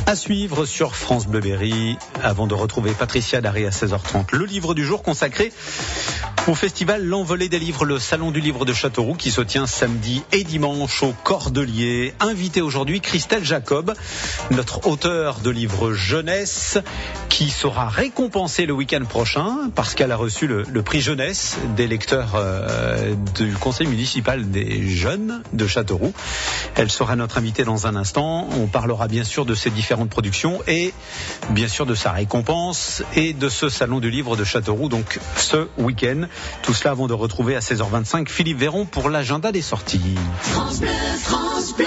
À suivre sur France Bleu Berry, avant de retrouver Patricia Darry à 16h30. Le livre du jour consacré au festival L'Envolée des livres, le salon du livre de Châteauroux qui se tient samedi et dimanche au Cordelier. Invité aujourd'hui Christelle Jacob, notre auteure de livres jeunesse, qui sera récompensée le week-end prochain parce qu'elle a reçu le prix jeunesse des lecteurs du conseil municipal des jeunes de Châteauroux. Elle sera notre invitée dans un instant. On parlera bien sûr de ses différentes productions et bien sûr de sa récompense et de ce salon du livre de Châteauroux, donc ce week-end. Tout cela avant de retrouver à 16h25 Philippe Véron pour l'agenda des sorties. France Bleu, France Bleu.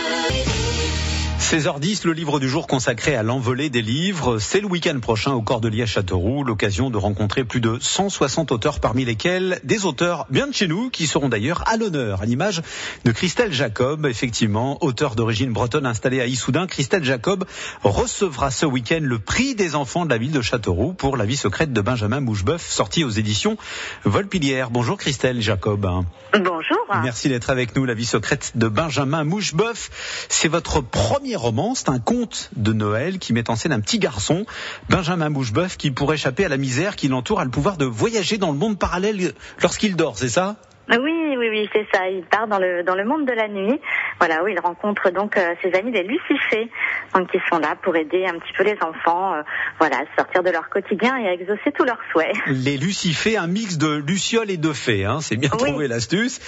16h10, le livre du jour consacré à l'envolée des livres. C'est le week-end prochain au Cordelier à Châteauroux, l'occasion de rencontrer plus de 160 auteurs, parmi lesquels des auteurs bien de chez nous, qui seront d'ailleurs à l'honneur, à l'image de Christelle Jacob, effectivement, auteur d'origine bretonne installée à Issoudun. Christelle Jacob recevra ce week-end le prix des enfants de la ville de Châteauroux pour La vie secrète de Benjamin Moucheboeuf, sorti aux éditions Volpilière. Bonjour Christelle Jacob. Bonjour. Merci d'être avec nous. La vie secrète de Benjamin Moucheboeuf, c'est votre premier roman, c'est un conte de Noël qui met en scène un petit garçon, Benjamin Moucheboeuf, qui pour échapper à la misère qui l'entoure a le pouvoir de voyager dans le monde parallèle lorsqu'il dort, c'est ça ? Oui, c'est ça. Il part dans le monde de la nuit. Voilà, où il rencontre donc ses amis les Lucifées, donc qui sont là pour aider un petit peu les enfants, à sortir de leur quotidien et à exaucer tous leurs souhaits. Les Lucifées, un mix de lucioles et de fées, hein, c'est bien trouvé l'astuce.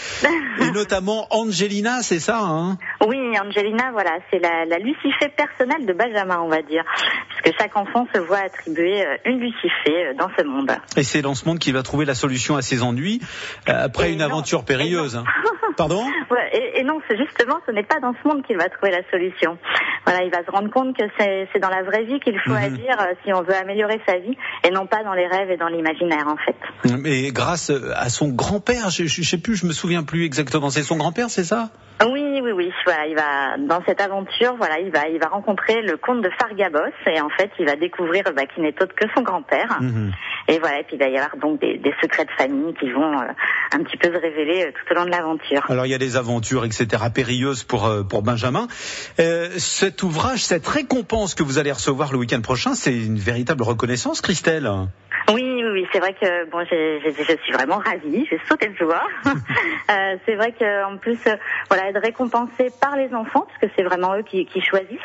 Et notamment Angelina, c'est ça, hein ? Oui, Angelina, voilà, c'est la Lucifée personnelle de Benjamin, on va dire, puisque chaque enfant se voit attribuer une Lucifée dans ce monde. Et c'est dans ce monde qu'il va trouver la solution à ses ennuis après une aventure périlleuse. Hein. Pardon ? Et non, ce n'est pas dans ce monde qu'il va trouver la solution. Voilà, il va se rendre compte que c'est dans la vraie vie qu'il faut agir si on veut améliorer sa vie et non pas dans les rêves et dans l'imaginaire en fait. Mais grâce à son grand-père, je sais plus, je me souviens plus exactement, c'est son grand-père, c'est ça ? Oui. Voilà, il va dans cette aventure, il va rencontrer le comte de Fargabos et en fait, il va découvrir qu'il n'est autre que son grand-père. Et voilà, et puis il va y avoir donc des secrets de famille qui vont un petit peu se révéler tout au long de l'aventure. Alors il y a des aventures, etc., périlleuses pour Benjamin. Cet ouvrage, cette récompense que vous allez recevoir le week-end prochain, c'est une véritable reconnaissance, Christelle. Oui, c'est vrai que je suis vraiment ravie, j'ai sauté de joie. C'est vrai qu'en plus, être récompensé par les enfants, parce que c'est vraiment eux qui choisissent.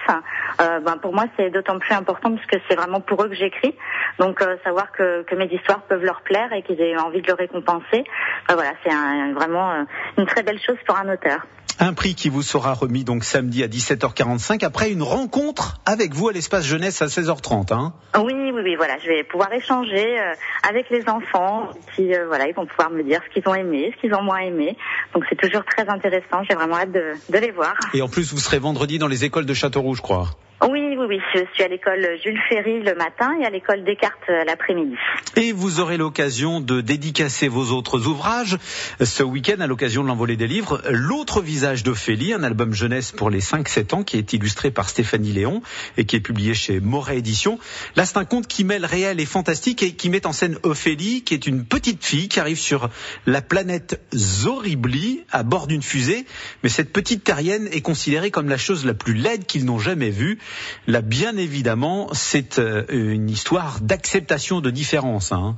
Pour moi, c'est d'autant plus important parce que c'est vraiment pour eux que j'écris. Donc, savoir que mes histoires peuvent leur plaire et qu'ils aient envie de le récompenser, c'est vraiment une très belle chose pour un auteur. Un prix qui vous sera remis donc samedi à 17h45 après une rencontre avec vous à l'espace jeunesse à 16h30. Hein. Oui, voilà, je vais pouvoir échanger avec les enfants qui ils vont pouvoir me dire ce qu'ils ont aimé, ce qu'ils ont moins aimé. Donc c'est toujours très intéressant, j'ai vraiment hâte de les voir. Et en plus, vous serez vendredi dans les écoles de Châteauroux, je crois. Oui, je suis à l'école Jules Ferry le matin et à l'école Descartes l'après-midi. Et vous aurez l'occasion de dédicacer vos autres ouvrages ce week-end à l'occasion de l'envolée des livres. L'autre visage d'Ophélie, un album jeunesse pour les 5-7 ans qui est illustré par Stéphanie Léon et qui est publié chez Moret Éditions. Là, c'est un conte qui mêle réel et fantastique et qui met en scène Ophélie, qui est une petite fille qui arrive sur la planète Zoribli à bord d'une fusée. Mais cette petite terrienne est considérée comme la chose la plus laide qu'ils n'ont jamais vue. Là, bien évidemment, c'est une histoire d'acceptation de différence. Hein.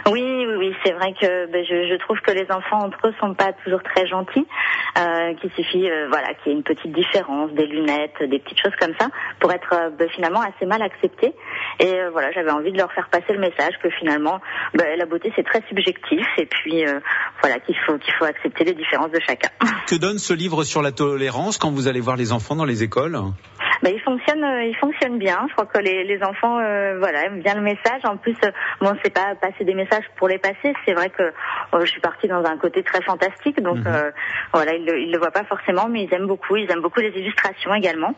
Oui, c'est vrai que je trouve que les enfants entre eux sont pas toujours très gentils, qu'il suffit qu'il y ait une petite différence, des lunettes, des petites choses comme ça, pour être finalement assez mal acceptés. Et j'avais envie de leur faire passer le message que finalement la beauté c'est très subjectif et puis qu'il faut accepter les différences de chacun. Que donne ce livre sur la tolérance quand vous allez voir les enfants dans les écoles ? Il fonctionne bien. Je crois que les enfants, aiment bien le message. En plus, c'est pas passer des messages pour les passer. C'est vrai que je suis partie dans un côté très fantastique, donc ils le voient pas forcément, mais ils aiment beaucoup. Ils aiment beaucoup les illustrations également.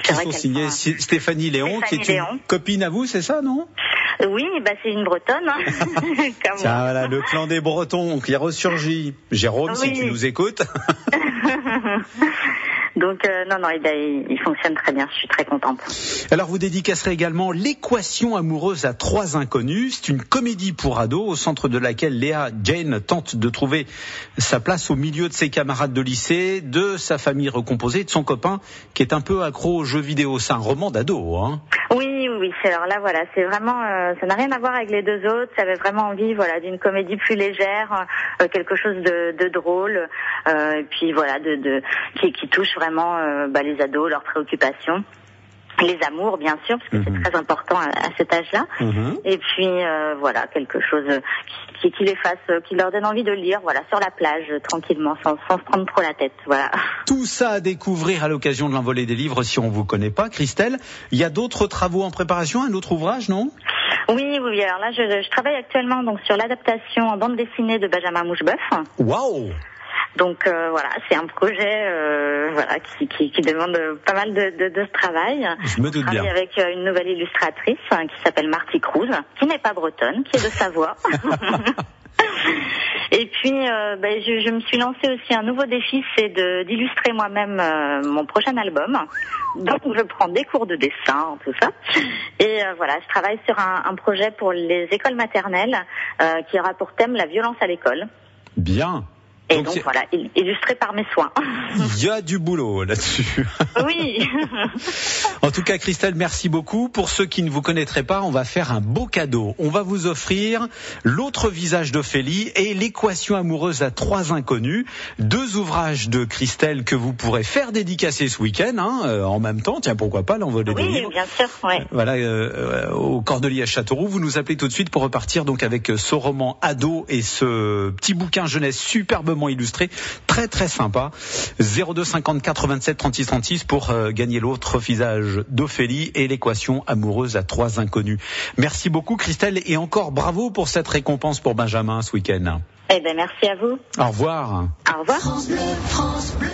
Qui sont signées Stéphanie Léon, qui est une copine à vous, c'est ça, non ? Oui, c'est une Bretonne. Tiens, voilà, le clan des Bretons qui a ressurgi. Jérôme, si tu nous écoutes. Donc non, il fonctionne très bien. Je suis très contente. Alors vous dédicacerez également l'équation amoureuse à 3 inconnus. C'est une comédie pour ados au centre de laquelle Léa Jane tente de trouver sa place au milieu de ses camarades de lycée, de sa famille recomposée, de son copain qui est un peu accro aux jeux vidéo. C'est un roman d'ado, hein? Oui. Alors là, voilà, c'est vraiment, ça n'a rien à voir avec les deux autres. J'avais vraiment envie, voilà, d'une comédie plus légère, quelque chose de drôle, et puis voilà, qui touche vraiment les ados, leurs préoccupations. Les amours, bien sûr, parce que c'est très important à cet âge-là. Et puis voilà, quelque chose qui les fasse, qui leur donne envie de lire, voilà, sur la plage, tranquillement, sans se prendre trop la tête. Voilà. Tout ça à découvrir à l'occasion de l'envolée des livres. Si on vous connaît pas, Christelle, il y a d'autres travaux en préparation, un autre ouvrage, non? Oui. Alors là, je travaille actuellement donc sur l'adaptation en bande dessinée de Benjamin Moucheboeuf. Waouh! Donc voilà, c'est un projet qui demande pas mal de travail. Je me doute bien. Je travaille avec une nouvelle illustratrice qui s'appelle Marty Cruz, qui n'est pas bretonne, qui est de Savoie. Et puis je me suis lancé aussi un nouveau défi, c'est d'illustrer moi-même mon prochain album. Donc je prends des cours de dessin, tout ça. Et je travaille sur un projet pour les écoles maternelles qui aura pour thème la violence à l'école. Bien. Et donc voilà, illustré par mes soins. Il y a du boulot là-dessus. Oui. En tout cas, Christelle, merci beaucoup. Pour ceux qui ne vous connaîtraient pas, on va faire un beau cadeau. On va vous offrir L'autre visage d'Ophélie et L'équation amoureuse à 3 inconnus. 2 ouvrages de Christelle que vous pourrez faire dédicacer ce week-end, en même temps. Tiens, pourquoi pas l'envolée des livres. Oui, bien sûr. Ouais. Voilà, au Cordelier à Châteauroux. Vous nous appelez tout de suite pour repartir donc avec ce roman ado et ce petit bouquin jeunesse superbement illustré, très très sympa. 02 54 27 36 36 pour gagner L'autre visage d'Ophélie et L'équation amoureuse à 3 inconnus. Merci beaucoup Christelle et encore bravo pour cette récompense pour Benjamin ce week-end. Merci à vous. Au revoir. Au revoir. France Bleu, France Bleu.